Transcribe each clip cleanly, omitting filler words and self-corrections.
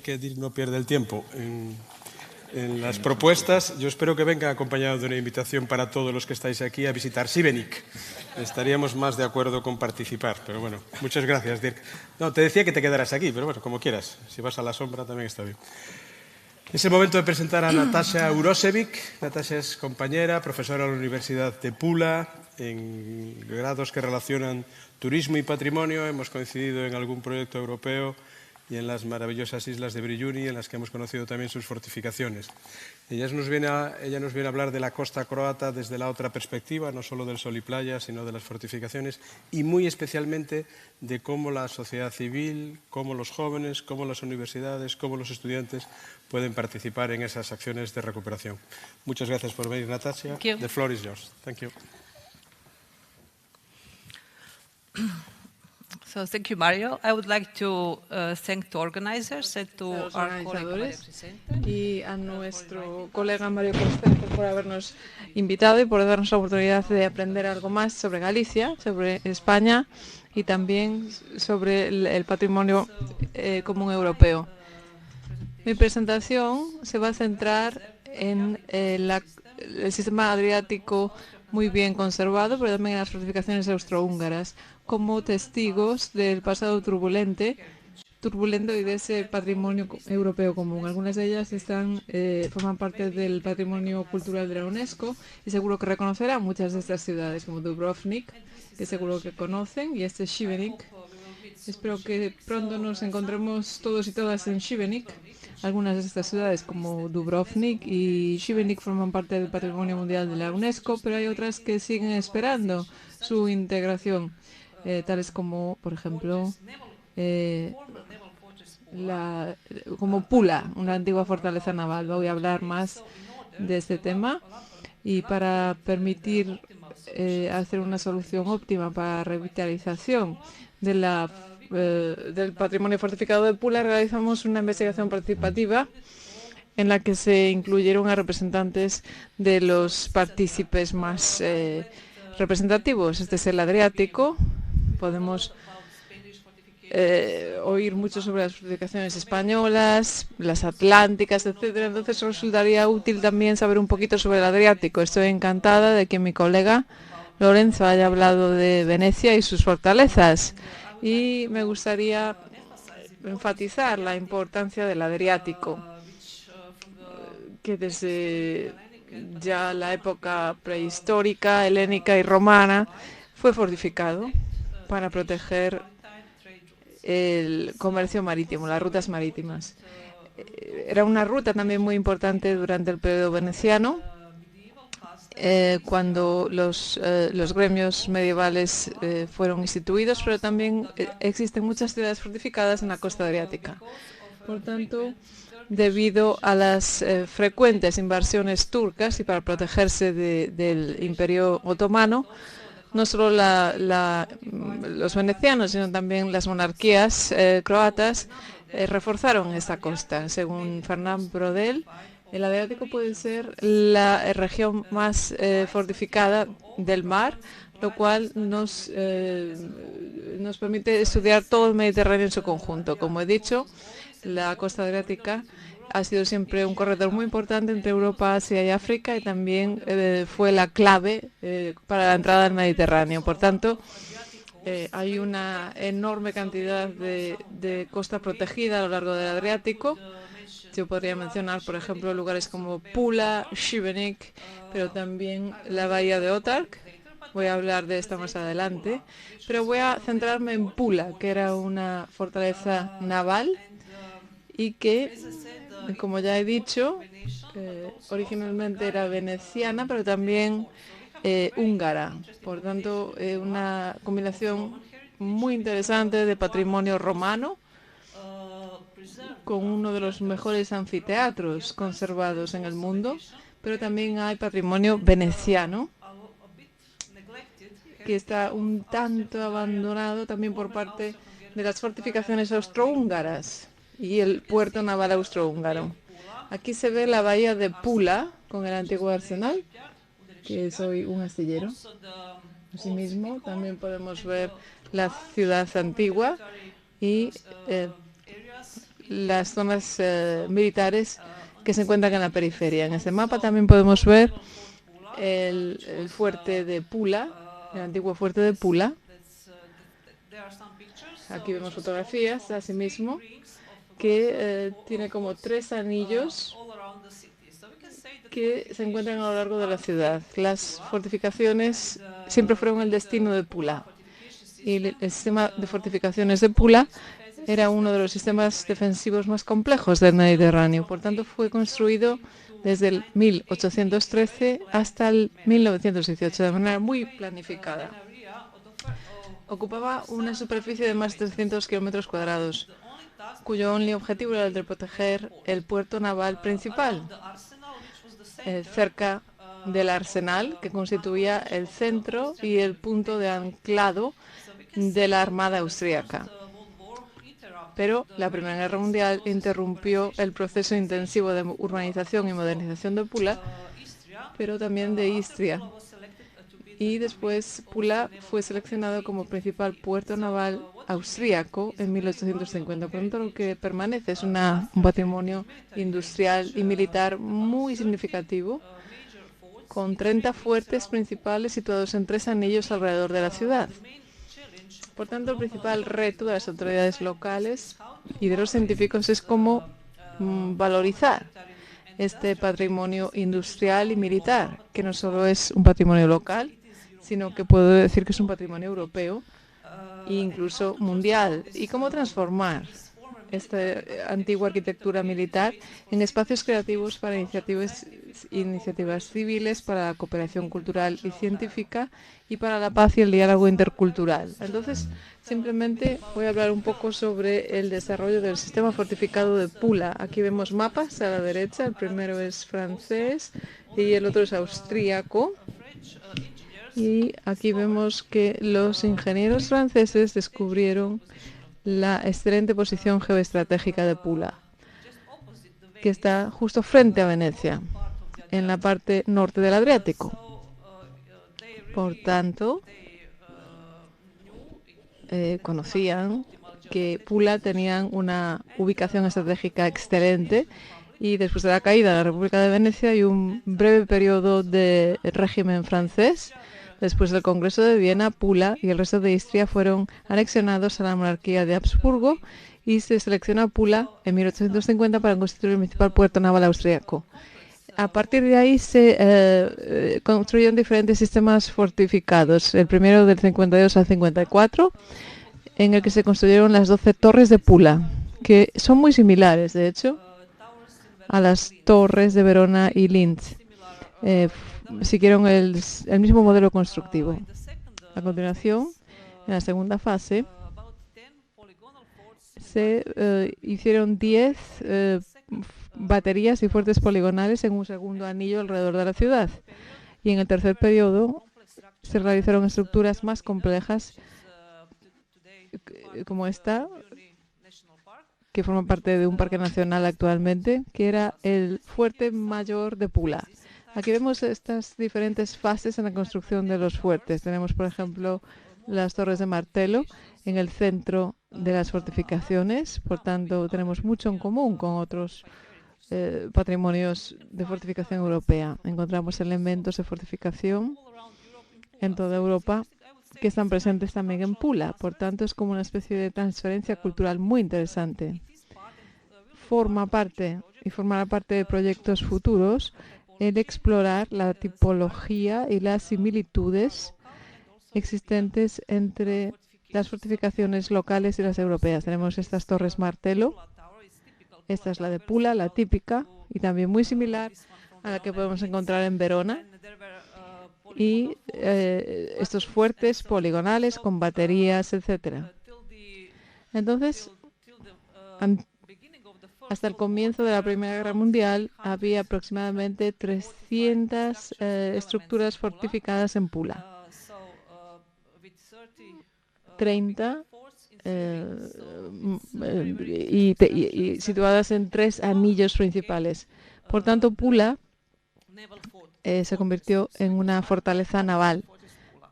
Que no pierde el tiempo en las propuestas. Yo espero que venga acompañado de una invitación para todos los que estáis aquí a visitar Šibenik. Estaríamos más de acuerdo con participar, pero bueno, muchas gracias, Dirk. No, te decía que te quedaras aquí, pero bueno, como quieras. Si vas a la sombra también está bien. Es el momento de presentar a Natasha Urošević. Natasha es compañera, profesora en la Universidad de Pula, en grados que relacionan turismo y patrimonio. Hemos coincidido en algún proyecto europeo y en las maravillosas islas de Brijuni, en las que hemos conocido también sus fortificaciones. Ella nos viene a hablar de la costa croata desde la otra perspectiva, no solo del sol y playa, sino de las fortificaciones y muy especialmente de cómo la sociedad civil, cómo los jóvenes, cómo las universidades, cómo los estudiantes pueden participar en esas acciones de recuperación. Muchas gracias por venir, Natasha. The floor is yours. Thank you. So thank you, Mario. I would like to thank the organizers and to our colleague y a nuestro colega Mario Constante por habernos invitado y por darnos la oportunidad de aprender algo más sobre Galicia, sobre España y también sobre el patrimonio común europeo. Mi presentación se va a centrar en el sistema adriático muy bien conservado, pero también en las fortificaciones austrohúngaras, como testigos del pasado turbulento y de ese patrimonio europeo común. Algunas de ellas forman parte del patrimonio cultural de la UNESCO y seguro que reconocerán muchas de estas ciudades, como Dubrovnik, que seguro que conocen, y Šibenik. Espero que pronto nos encontremos todos y todas en Šibenik. Algunas de estas ciudades, como Dubrovnik y Šibenik, forman parte del Patrimonio Mundial de la UNESCO, pero hay otras que siguen esperando su integración, tales como, por ejemplo, como Pula, una antigua fortaleza naval. Voy a hablar más de este tema y para permitir hacer una solución óptima para la revitalización del patrimonio fortificado de Pula, realizamos una investigación participativa en la que se incluyeron a representantes de los partícipes más representativos. Este es el Adriático. Podemos oír mucho sobre las fortificaciones españolas, las atlánticas, etcétera. Entonces resultaría útil también saber un poquito sobre el Adriático. Estoy encantada de que mi colega Lorenzo haya hablado de Venecia y sus fortalezas. Y me gustaría enfatizar la importancia del Adriático, que desde ya la época prehistórica, helénica y romana fue fortificado para proteger el comercio marítimo, las rutas marítimas. Era una ruta también muy importante durante el periodo veneciano, cuando los gremios medievales fueron instituidos, pero también existen muchas ciudades fortificadas en la costa adriática. Por tanto, debido a las frecuentes invasiones turcas y para protegerse del Imperio Otomano, no solo los venecianos, sino también las monarquías croatas reforzaron esta costa. Según Fernand Braudel, el Adriático puede ser la región más fortificada del mar, lo cual nos permite estudiar todo el Mediterráneo en su conjunto. Como he dicho, la costa adriática ha sido siempre un corredor muy importante entre Europa, Asia y África, y también fue la clave para la entrada al Mediterráneo. Por tanto, hay una enorme cantidad de costa protegida a lo largo del Adriático. Yo podría mencionar, por ejemplo, lugares como Pula, Šibenik, pero también la bahía de Otark. Voy a hablar de esta más adelante, pero voy a centrarme en Pula, que era una fortaleza naval y que, como ya he dicho, originalmente era veneciana, pero también húngara. Por tanto, una combinación muy interesante de patrimonio romano con uno de los mejores anfiteatros conservados en el mundo, pero también hay patrimonio veneciano que está un tanto abandonado también por parte de las fortificaciones austrohúngaras y el puerto naval austrohúngaro. Aquí se ve la bahía de Pula con el antiguo arsenal, que es hoy un astillero. Asimismo, también podemos ver la ciudad antigua y las zonas militares que se encuentran en la periferia. En este mapa también podemos ver el fuerte de Pula, el antiguo fuerte de Pula. Aquí vemos fotografías, asimismo, que tiene como 3 anillos que se encuentran a lo largo de la ciudad. Las fortificaciones siempre fueron el destino de Pula. Y el sistema de fortificaciones de Pula era uno de los sistemas defensivos más complejos del Mediterráneo. Por tanto, fue construido desde el 1813 hasta el 1918, de manera muy planificada. Ocupaba una superficie de más de 300 kilómetros cuadrados, cuyo único objetivo era el de proteger el puerto naval principal, cerca del arsenal, que constituía el centro y el punto de anclado de la Armada austríaca. Pero la Primera Guerra Mundial interrumpió el proceso intensivo de urbanización y modernización de Pula, pero también de Istria. Y después Pula fue seleccionado como principal puerto naval austríaco en 1850. Por lo tanto, lo que permanece es un patrimonio industrial y militar muy significativo, con 30 fuertes principales situados en 3 anillos alrededor de la ciudad. Por tanto, el principal reto de las autoridades locales y de los científicos es cómo valorizar este patrimonio industrial y militar, que no solo es un patrimonio local, sino que puedo decir que es un patrimonio europeo e incluso mundial. Y cómo transformar esta antigua arquitectura militar en espacios creativos para iniciativas civiles, para la cooperación cultural y científica y para la paz y el diálogo intercultural. Entonces, simplemente voy a hablar un poco sobre el desarrollo del sistema fortificado de Pula. Aquí vemos mapas a la derecha, el primero es francés y el otro es austríaco. Y aquí vemos que los ingenieros franceses descubrieron la excelente posición geoestratégica de Pula, que está justo frente a Venecia, en la parte norte del Adriático. Por tanto, conocían que Pula tenían una ubicación estratégica excelente, y después de la caída de la República de Venecia y un breve periodo de régimen francés, después del Congreso de Viena, Pula y el resto de Istria fueron anexionados a la monarquía de Habsburgo y se selecciona Pula en 1850 para constituir el principal puerto naval austríaco. A partir de ahí se construyeron diferentes sistemas fortificados. El primero del 52 al 54, en el que se construyeron las 12 torres de Pula, que son muy similares, de hecho, a las torres de Verona y Linz. Siguieron el mismo modelo constructivo. A continuación, en la segunda fase, se hicieron 10 baterías y fuertes poligonales en un segundo anillo alrededor de la ciudad. Y en el tercer periodo se realizaron estructuras más complejas, como esta, que forma parte de un parque nacional actualmente, que era el Fuerte Mayor de Pula. Aquí vemos estas diferentes fases en la construcción de los fuertes. Tenemos, por ejemplo, las torres de martelo en el centro de las fortificaciones. Por tanto, tenemos mucho en común con otros patrimonios de fortificación europea. Encontramos elementos de fortificación en toda Europa que están presentes también en Pula. Por tanto, es como una especie de transferencia cultural muy interesante. Formará parte de proyectos futuros el explorar la tipología y las similitudes existentes entre las fortificaciones locales y las europeas. Tenemos estas torres martelo. Esta es la de Pula, la típica, y también muy similar a la que podemos encontrar en Verona. Y estos fuertes poligonales con baterías, etc. Entonces, hasta el comienzo de la Primera Guerra Mundial había aproximadamente 300 estructuras fortificadas en Pula. 30 y situadas en 3 anillos principales. Por tanto, Pula se convirtió en una fortaleza naval,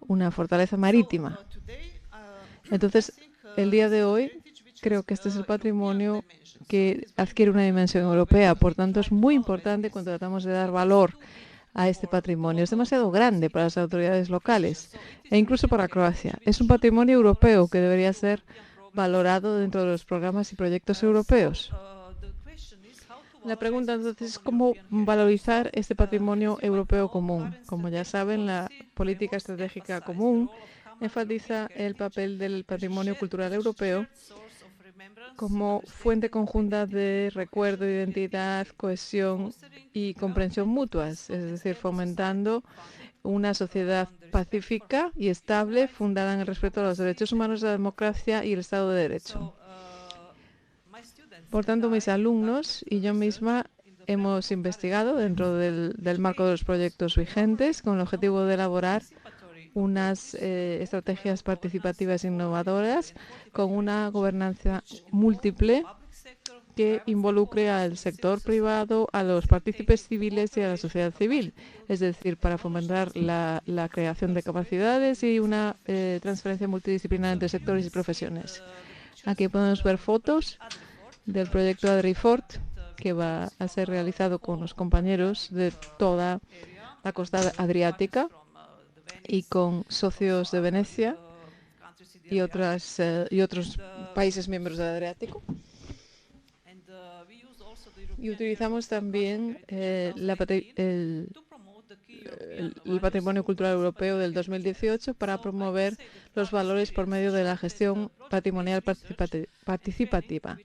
una fortaleza marítima. Entonces, el día de hoy, creo que este es el patrimonio que adquiere una dimensión europea. Por tanto, es muy importante cuando tratamos de dar valor a este patrimonio. Es demasiado grande para las autoridades locales e incluso para Croacia. Es un patrimonio europeo que debería ser valorado dentro de los programas y proyectos europeos. La pregunta entonces es cómo valorizar este patrimonio europeo común. Como ya saben, la política estratégica común enfatiza el papel del patrimonio cultural europeo como fuente conjunta de recuerdo, identidad, cohesión y comprensión mutuas, es decir, fomentando una sociedad pacífica y estable fundada en el respeto a los derechos humanos, la democracia y el Estado de Derecho. Por tanto, mis alumnos y yo misma hemos investigado dentro del marco de los proyectos vigentes con el objetivo de elaborar unas estrategias participativas innovadoras con una gobernanza múltiple que involucre al sector privado, a los partícipes civiles y a la sociedad civil, es decir, para fomentar la creación de capacidades y una transferencia multidisciplinar entre sectores y profesiones. Aquí podemos ver fotos del proyecto AdriFort, que va a ser realizado con los compañeros de toda la costa adriática y con socios de Venecia y otros países miembros del Adriático. Y utilizamos también el Patrimonio Cultural Europeo del 2018 para promover los valores por medio de la gestión patrimonial participativa,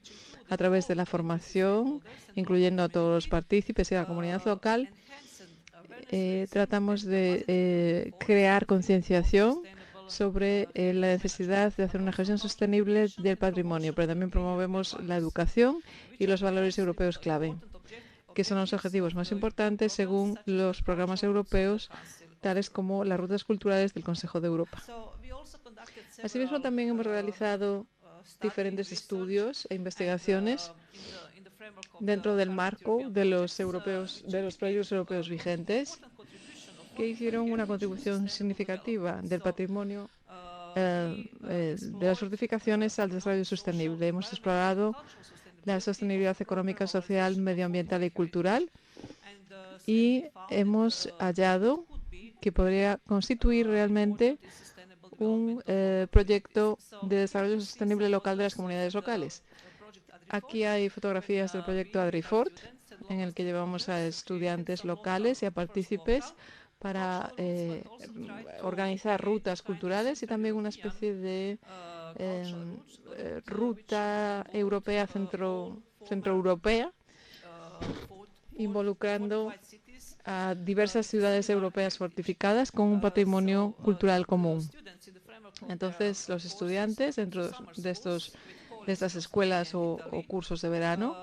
a través de la formación, incluyendo a todos los partícipes y a la comunidad local. Tratamos de crear concienciación sobre la necesidad de hacer una gestión sostenible del patrimonio, pero también promovemos la educación y los valores europeos clave, que son los objetivos más importantes según los programas europeos, tales como las rutas culturales del Consejo de Europa. Asimismo, también hemos realizado diferentes estudios e investigaciones dentro del marco de los proyectos europeos vigentes, que hicieron una contribución significativa del patrimonio de las fortificaciones al desarrollo sostenible. Hemos explorado la sostenibilidad económica, social, medioambiental y cultural, y hemos hallado que podría constituir realmente un proyecto de desarrollo sostenible local de las comunidades locales. Aquí hay fotografías del proyecto AdriFort, en el que llevamos a estudiantes locales y a partícipes para organizar rutas culturales y también una especie de ruta europea, centroeuropea, involucrando a diversas ciudades europeas fortificadas con un patrimonio cultural común. Entonces, los estudiantes dentro de estas escuelas o cursos de verano,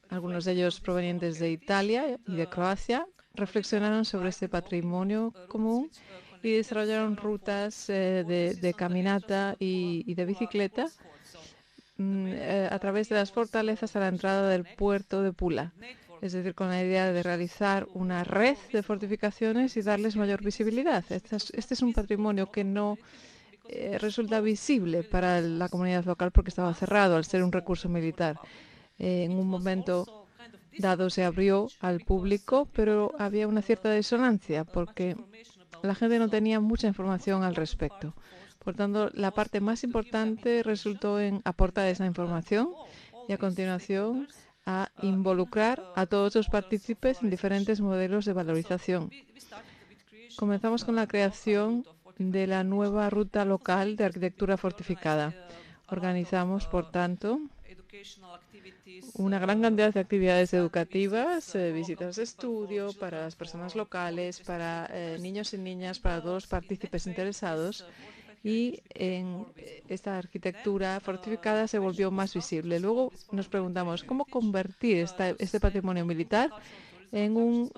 algunos de ellos provenientes de Italia y de Croacia, reflexionaron sobre este patrimonio común y desarrollaron rutas de caminata y de bicicleta a través de las fortalezas a la entrada del puerto de Pula. Es decir, con la idea de realizar una red de fortificaciones y darles mayor visibilidad. Este es un patrimonio que no resulta visible para la comunidad local porque estaba cerrado al ser un recurso militar. En un momento dado se abrió al público, pero había una cierta disonancia porque la gente no tenía mucha información al respecto. Por tanto, la parte más importante resultó en aportar esa información y a continuación a involucrar a todos los partícipes en diferentes modelos de valorización. Comenzamos con la creación de la nueva ruta local de arquitectura fortificada. Organizamos, por tanto, una gran cantidad de actividades educativas, visitas de estudio para las personas locales, para niños y niñas, para todos los partícipes interesados. Y en esta arquitectura fortificada se volvió más visible. Luego nos preguntamos cómo convertir este patrimonio militar en un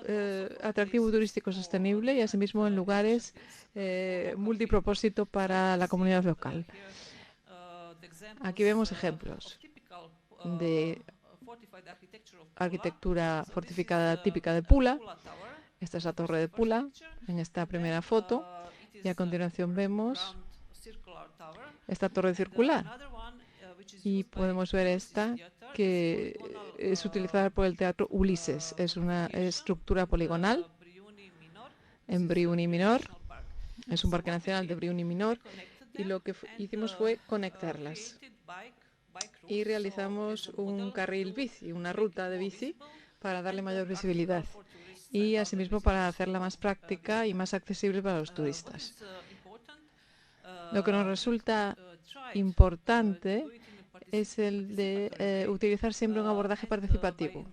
atractivo turístico sostenible y asimismo en lugares multipropósito para la comunidad local. Aquí vemos ejemplos de arquitectura fortificada típica de Pula. Esta es la torre de Pula en esta primera foto y a continuación vemos esta torre circular. Y podemos ver esta, que es utilizada por el Teatro Ulises. Es una estructura poligonal en Brioni Minor. Es un parque nacional de Brioni Minor. Y lo que hicimos fue conectarlas. Y realizamos un carril bici, una ruta de bici, para darle mayor visibilidad. Y asimismo para hacerla más práctica y más accesible para los turistas. Lo que nos resulta importante es el de utilizar siempre un abordaje participativo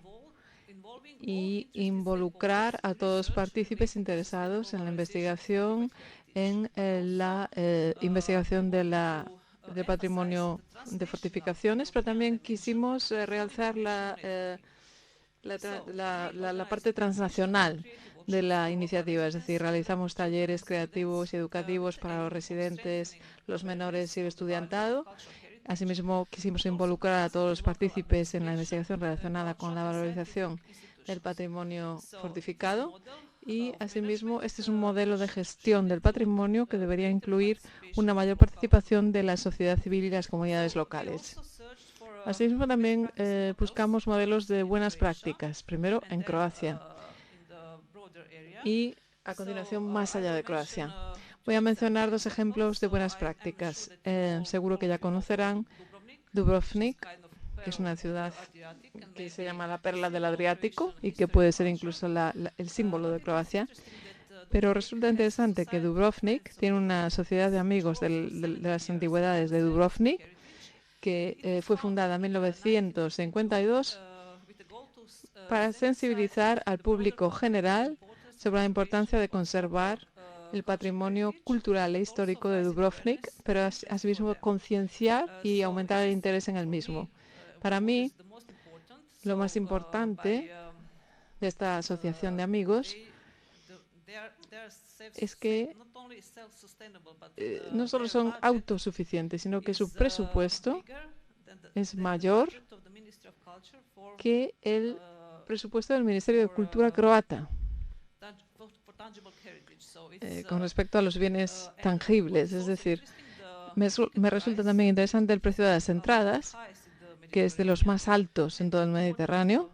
y involucrar a todos los partícipes interesados en la investigación, en la investigación del patrimonio de fortificaciones, pero también quisimos realzar la parte transnacional de la iniciativa, es decir, realizamos talleres creativos y educativos para los residentes, los menores y el estudiantado. Asimismo, quisimos involucrar a todos los partícipes en la investigación relacionada con la valorización del patrimonio fortificado y, asimismo, este es un modelo de gestión del patrimonio que debería incluir una mayor participación de la sociedad civil y las comunidades locales. Asimismo, también buscamos modelos de buenas prácticas, primero en Croacia y, a continuación, más allá de Croacia. Voy a mencionar dos ejemplos de buenas prácticas. Seguro que ya conocerán Dubrovnik, que es una ciudad que se llama la perla del Adriático y que puede ser incluso el símbolo de Croacia. Pero resulta interesante que Dubrovnik tiene una sociedad de amigos de las antigüedades de Dubrovnik, que fue fundada en 1952 para sensibilizar al público general sobre la importancia de conservar el patrimonio cultural e histórico de Dubrovnik, pero asimismo concienciar y aumentar el interés en el mismo. Para mí, lo más importante de esta asociación de amigos es que no solo son autosuficientes, sino que su presupuesto es mayor que el presupuesto del Ministerio de Cultura croata con respecto a los bienes tangibles. Es decir, me resulta también interesante el precio de las entradas, que es de los más altos en todo el Mediterráneo,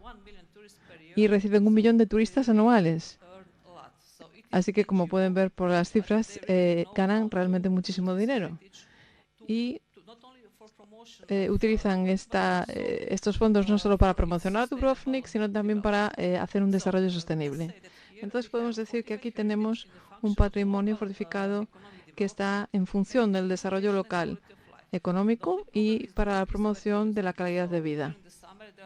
y reciben 1 millón de turistas anuales. Así que, como pueden ver por las cifras, ganan realmente muchísimo dinero. Y utilizan estos fondos no solo para promocionar Dubrovnik, sino también para hacer un desarrollo sostenible. Entonces podemos decir que aquí tenemos un patrimonio fortificado que está en función del desarrollo local, económico y para la promoción de la calidad de vida.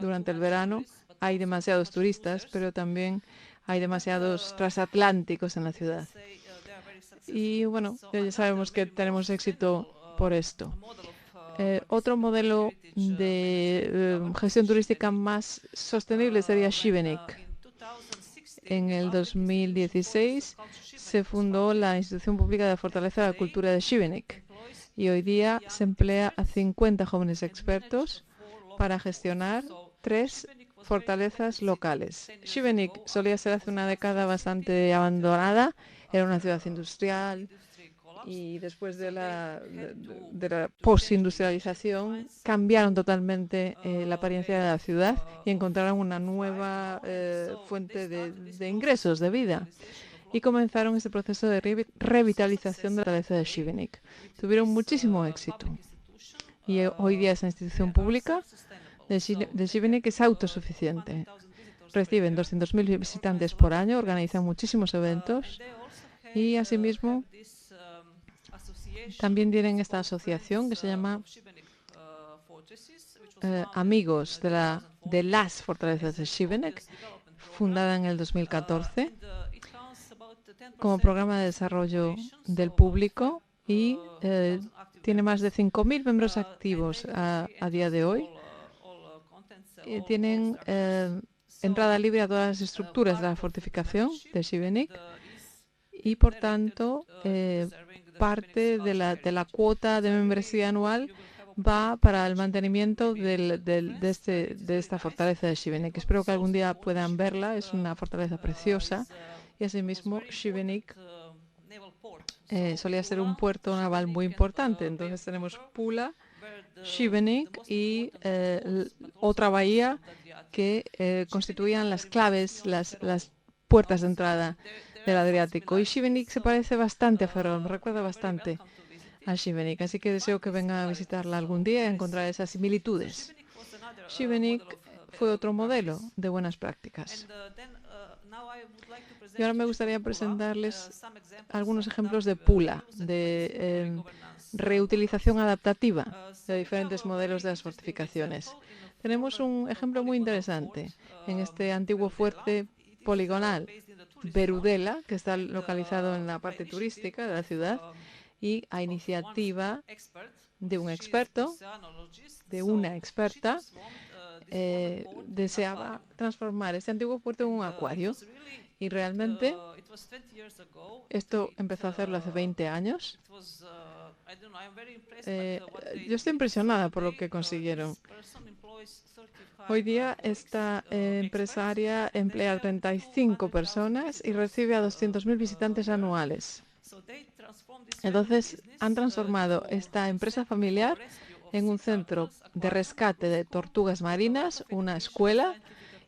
Durante el verano hay demasiados turistas, pero también hay demasiados transatlánticos en la ciudad. Y bueno, ya sabemos que tenemos éxito por esto. Otro modelo de gestión turística más sostenible sería Šibenik. En el 2016 se fundó la Institución Pública de Fortaleza de la Cultura de Šibenik y hoy día se emplea a 50 jóvenes expertos para gestionar 3 fortalezas locales. Šibenik solía ser hace una década bastante abandonada, era una ciudad industrial y después de la postindustrialización cambiaron totalmente la apariencia de la ciudad y encontraron una nueva fuente de ingresos, de vida. Y comenzaron ese proceso de revitalización de la fortaleza de Šibenik. Tuvieron muchísimo éxito. Y hoy día esa institución pública de Šibenik es autosuficiente. Reciben 200.000 visitantes por año, organizan muchísimos eventos y asimismo también tienen esta asociación que se llama Amigos de las Fortalezas de Šibenik, fundada en el 2014 como programa de desarrollo del público y tiene más de 5.000 miembros activos a día de hoy. Tienen entrada libre a todas las estructuras de la fortificación de Šibenik y, por tanto, parte de la cuota de membresía anual va para el mantenimiento de esta fortaleza de Šibenik. Espero que algún día puedan verla. Es una fortaleza preciosa. Y asimismo, Šibenik solía ser un puerto naval muy importante. Entonces tenemos Pula, Šibenik y otra bahía que constituían las claves, las puertas de entrada del Adriático. Y Šibenik se parece bastante a Ferrol, me recuerda bastante a Šibenik, así que deseo que venga a visitarla algún día y a encontrar esas similitudes. Šibenik fue otro modelo de buenas prácticas. Y ahora me gustaría presentarles algunos ejemplos de Pula, de reutilización adaptativa de diferentes modelos de las fortificaciones. Tenemos un ejemplo muy interesante en este antiguo fuerte poligonal, Berudela, que está localizado en la parte turística de la ciudad, y a iniciativa de un experto, de una experta, deseaba transformar este antiguo puerto en un acuario. Y realmente esto empezó a hacerlo hace 20 años. Yo estoy impresionada por lo que consiguieron. Hoy día esta empresaria emplea a 35 personas y recibe a 200.000 visitantes anuales. Entonces han transformado esta empresa familiar en un centro de rescate de tortugas marinas, una escuela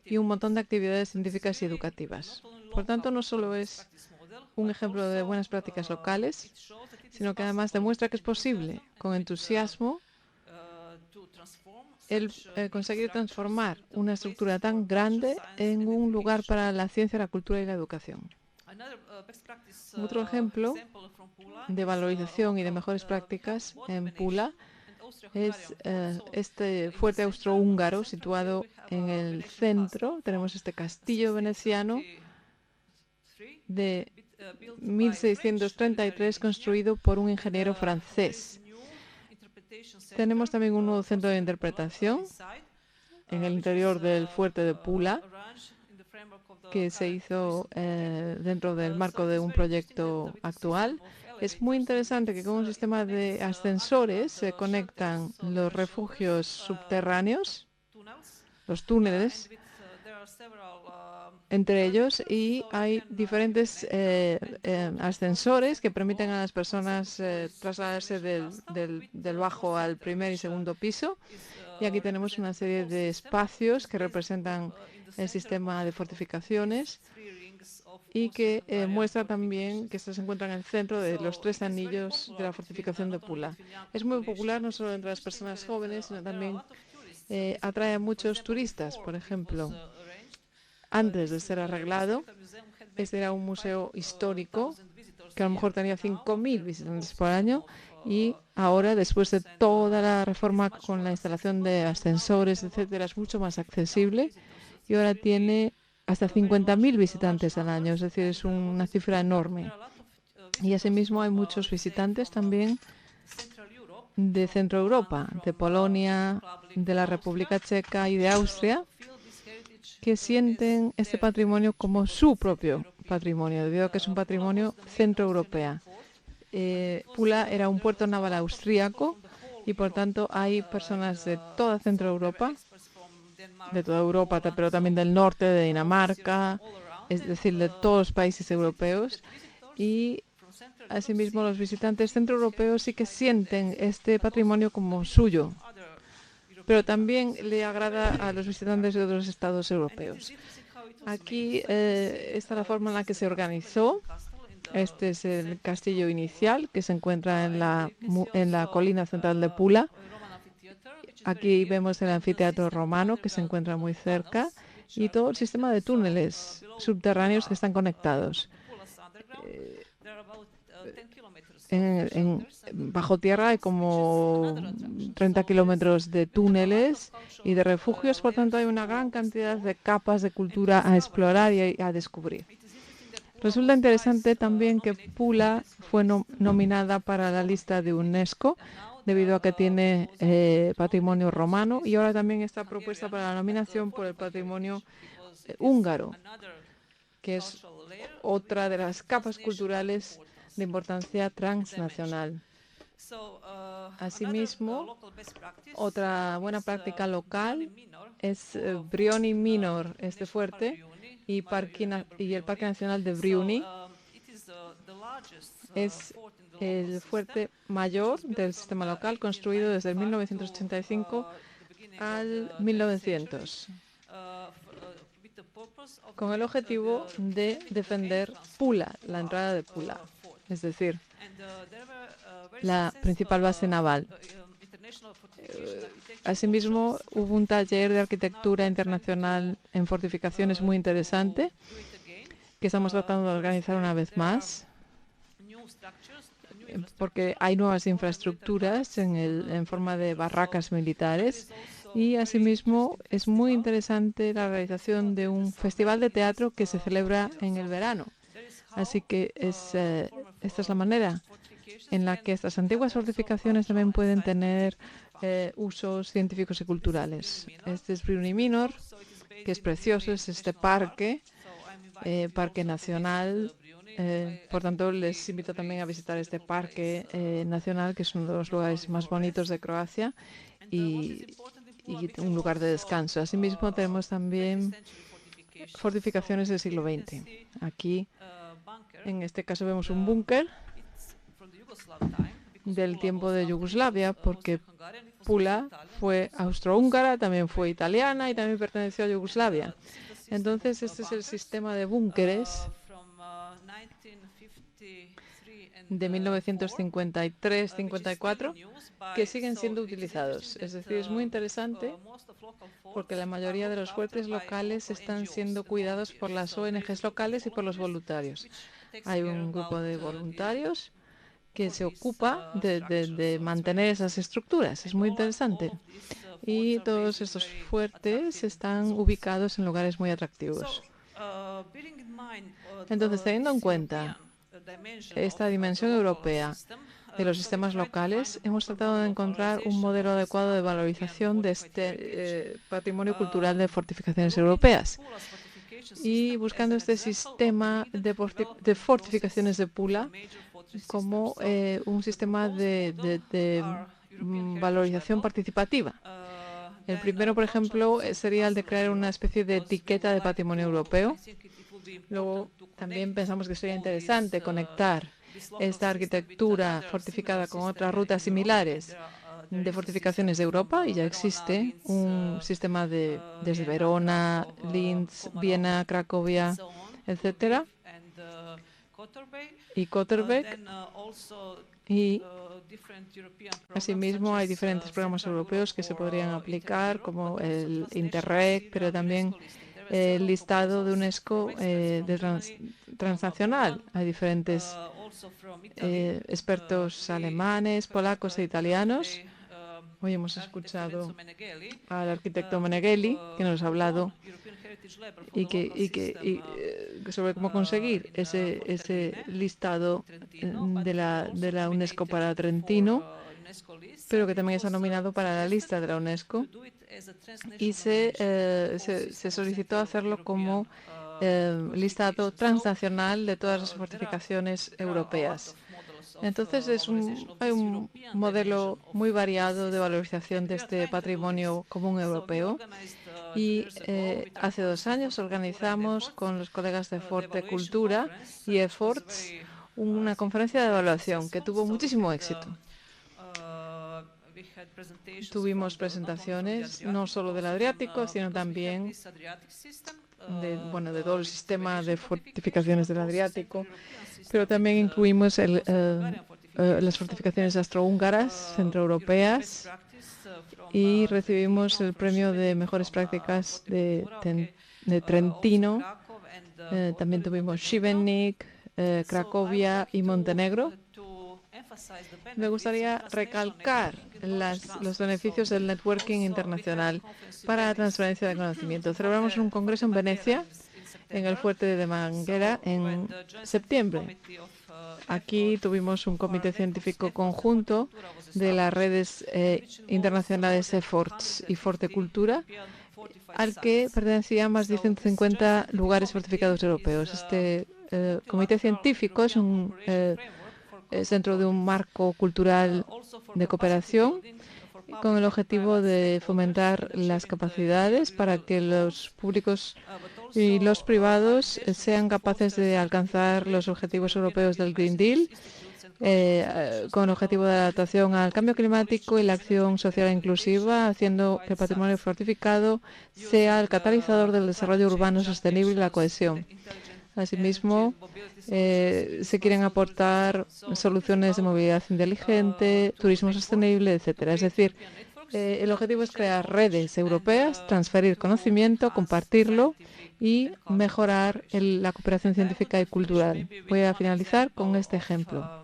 y un montón de actividades científicas y educativas. Por tanto, no solo es un ejemplo de buenas prácticas locales, sino que además demuestra que es posible, con entusiasmo, conseguir transformar una estructura tan grande en un lugar para la ciencia, la cultura y la educación. Otro ejemplo de valorización y de mejores prácticas en Pula es este fuerte austrohúngaro situado en el centro. Tenemos este castillo veneciano de 1633 construido por un ingeniero francés. Tenemos también un nuevo centro de interpretación en el interior del fuerte de Pula, que se hizo dentro del marco de un proyecto actual. Es muy interesante que con un sistema de ascensores se conectan los refugios subterráneos, los túneles, entre ellos, y hay diferentes ascensores que permiten a las personas trasladarse del bajo al primer y segundo piso. Y aquí tenemos una serie de espacios que representan el sistema de fortificaciones y que muestra también que esto se encuentra en el centro de los 3 anillos de la fortificación de Pula. Es muy popular no solo entre las personas jóvenes, sino también atrae a muchos turistas. Por ejemplo, antes de ser arreglado, este era un museo histórico que a lo mejor tenía 5.000 visitantes por año, y ahora, después de toda la reforma con la instalación de ascensores, etcétera, es mucho más accesible y ahora tiene hasta 50.000 visitantes al año, es decir, es una cifra enorme. Y asimismo hay muchos visitantes también de Centro Europa, de Polonia, de la República Checa y de Austria, que sienten este patrimonio como su propio patrimonio, debido a que es un patrimonio centroeuropeo. Pula era un puerto naval austríaco y por tanto hay personas de toda Centro Europa, de toda Europa, pero también del norte, de Dinamarca, es decir, de todos los países europeos, y asimismo los visitantes centroeuropeos sí que sienten este patrimonio como suyo, pero también le agrada a los visitantes de otros estados europeos. Aquí está la forma en la que se organizó. Este es el castillo inicial que se encuentra en la colina central de Pula. Aquí vemos el anfiteatro romano que se encuentra muy cerca y todo el sistema de túneles subterráneos que están conectados. Bajo tierra hay como 30 kilómetros de túneles y de refugios, por tanto hay una gran cantidad de capas de cultura a explorar y a descubrir. Resulta interesante también que Pula fue nominada para la lista de UNESCO debido a que tiene patrimonio romano, y ahora también está propuesta para la nominación por el patrimonio húngaro, que es otra de las capas culturales de importancia transnacional. Asimismo, otra buena práctica local es Bryony Minor, este fuerte, y el Parque Nacional de Bryony. es el fuerte mayor del sistema local, construido desde el 1985 al 1900, con el objetivo de defender Pula, la entrada de Pula, es decir, la principal base naval. Asimismo, hubo un taller de arquitectura internacional en fortificaciones muy interesante, que estamos tratando de organizar una vez más, porque hay nuevas infraestructuras en forma de barracas militares. Y asimismo es muy interesante la realización de un festival de teatro que se celebra en el verano. Así que esta es la manera en la que estas antiguas fortificaciones también pueden tener usos científicos y culturales. Este es Bruni Minor, que es precioso, es este parque nacional. Por tanto, les invito también a visitar este parque nacional, que es uno de los lugares más bonitos de Croacia y un lugar de descanso. Asimismo, tenemos también fortificaciones del siglo XX. Aquí, en este caso, vemos un búnker del tiempo de Yugoslavia, porque Pula fue austrohúngara, también fue italiana y también perteneció a Yugoslavia. Entonces, este es el sistema de búnkeres de 1953-54 que siguen siendo utilizados. Es decir, es muy interesante porque la mayoría de los fuertes locales están siendo cuidados por las ONGs locales y por los voluntarios. Hay un grupo de voluntarios que se ocupa de mantener esas estructuras. Es muy interesante. Y todos estos fuertes están ubicados en lugares muy atractivos. Entonces, teniendo en cuenta esta dimensión europea de los sistemas locales, hemos tratado de encontrar un modelo adecuado de valorización de este patrimonio cultural de fortificaciones europeas. Y buscando este sistema de fortificaciones de Pula como un sistema de valorización participativa. El primero, por ejemplo, sería el de crear una especie de etiqueta de patrimonio europeo. Luego, también pensamos que sería interesante conectar esta arquitectura fortificada con otras rutas similares de fortificaciones de Europa, y ya existe un sistema desde Verona, Linz, Viena, Cracovia, etcétera, y Kotterbeek. Y asimismo hay diferentes programas europeos que se podrían aplicar, como el Interreg, pero también el listado de UNESCO transnacional. Hay diferentes expertos alemanes, polacos e italianos. Hoy hemos escuchado al arquitecto Meneghelli, que nos ha hablado sobre cómo conseguir ese listado de la UNESCO para Trentino, pero que también está nominado para la lista de la UNESCO, y se solicitó hacerlo como listado transnacional de todas las fortificaciones europeas. Entonces hay un modelo muy variado de valorización de este patrimonio común europeo, y hace 2 años organizamos con los colegas de Forte Cultura y EFORTS una conferencia de evaluación que tuvo muchísimo éxito. Tuvimos presentaciones no solo del Adriático, sino también de todo el sistema de fortificaciones del Adriático, pero también incluimos las fortificaciones austrohúngaras, centroeuropeas, y recibimos el premio de mejores prácticas de Trentino. También tuvimos Šibenik, Cracovia y Montenegro. Me gustaría recalcar los beneficios del networking internacional para la transferencia de conocimiento. Celebramos un congreso en Venecia, en el fuerte de Manguera, en septiembre. Aquí tuvimos un comité científico conjunto de las redes internacionales EFORTS y Forte Cultura, al que pertenecían más de 150 lugares fortificados europeos. Este comité científico es un centro de un marco cultural de cooperación con el objetivo de fomentar las capacidades para que los públicos y los privados sean capaces de alcanzar los objetivos europeos del Green Deal, con el objetivo de adaptación al cambio climático y la acción social inclusiva, haciendo que el patrimonio fortificado sea el catalizador del desarrollo urbano sostenible y la cohesión. Asimismo, se quieren aportar soluciones de movilidad inteligente, turismo sostenible, etcétera. Es decir, el objetivo es crear redes europeas, transferir conocimiento, compartirlo y mejorar la cooperación científica y cultural. Voy a finalizar con este ejemplo.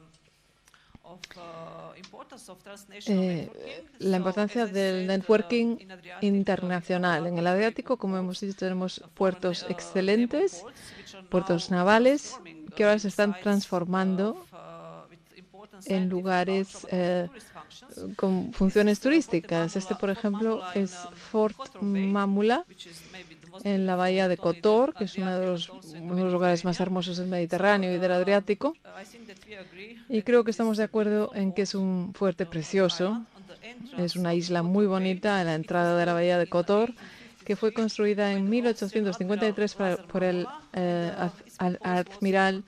La importancia del networking internacional. En el Adriático, como hemos dicho, tenemos puertos excelentes, puertos navales, que ahora se están transformando en lugares con funciones turísticas. Este, por ejemplo, es Fort Mamula, en la bahía de Kotor, que es uno de los lugares más hermosos del Mediterráneo y del Adriático. Y creo que estamos de acuerdo en que es un fuerte precioso. Es una isla muy bonita a la entrada de la bahía de Kotor, que fue construida en 1853 por el admiral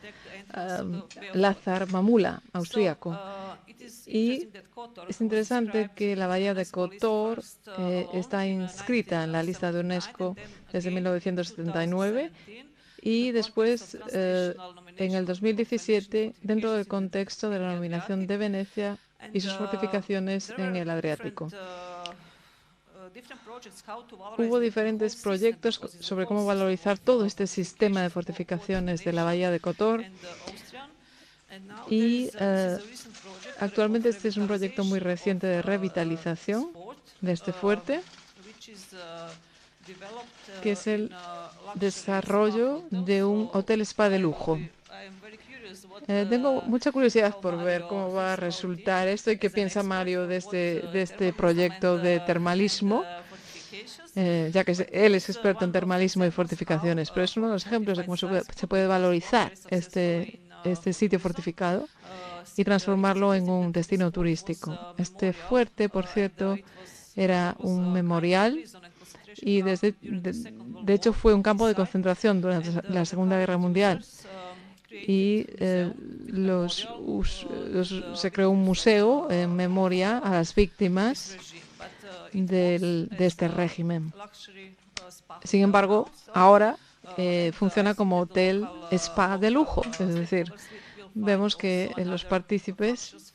Lázár Mamula, austríaco. Y es interesante que la bahía de Kotor está inscrita en la lista de UNESCO desde 1979 y después, en el 2017, dentro del contexto de la nominación de Venecia y sus fortificaciones en el Adriático. Hubo diferentes proyectos sobre cómo valorizar todo este sistema de fortificaciones de la bahía de Kotor y actualmente este es un proyecto muy reciente de revitalización de este fuerte, que es el desarrollo de un hotel spa de lujo. Tengo mucha curiosidad por ver cómo va a resultar esto y qué piensa Mario de este proyecto de termalismo, ya que él es experto en termalismo y fortificaciones, pero es uno de los ejemplos de cómo se puede valorizar este sitio fortificado y transformarlo en un destino turístico. Este fuerte, por cierto, era un memorial y de hecho fue un campo de concentración durante la Segunda Guerra Mundial. Y se creó un museo en memoria a las víctimas de este régimen. Sin embargo, ahora funciona como hotel spa de lujo, es decir, vemos que los partícipes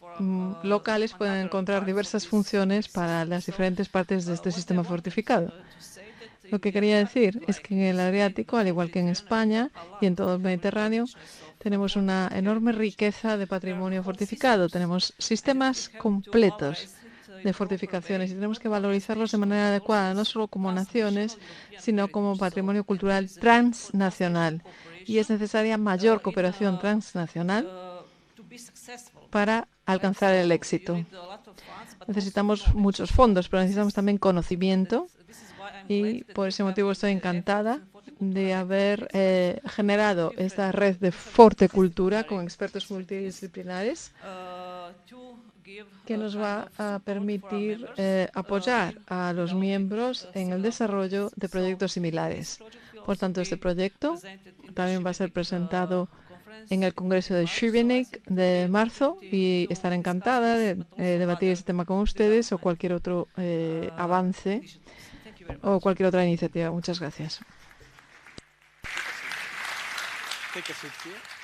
locales pueden encontrar diversas funciones para las diferentes partes de este sistema fortificado. Lo que quería decir es que en el Adriático, al igual que en España y en todo el Mediterráneo, tenemos una enorme riqueza de patrimonio fortificado. Tenemos sistemas completos de fortificaciones y tenemos que valorizarlos de manera adecuada, no solo como naciones, sino como patrimonio cultural transnacional. Y es necesaria mayor cooperación transnacional para alcanzar el éxito. Necesitamos muchos fondos, pero necesitamos también conocimiento y por ese motivo estoy encantada de haber generado esta red de Fortecultura con expertos multidisciplinares que nos va a permitir apoyar a los miembros en el desarrollo de proyectos similares. Por tanto, este proyecto también va a ser presentado en el Congreso de Šibenik de marzo y estaré encantada de debatir este tema con ustedes o cualquier otro avance o cualquier otra iniciativa. Muchas gracias. Take a seat here.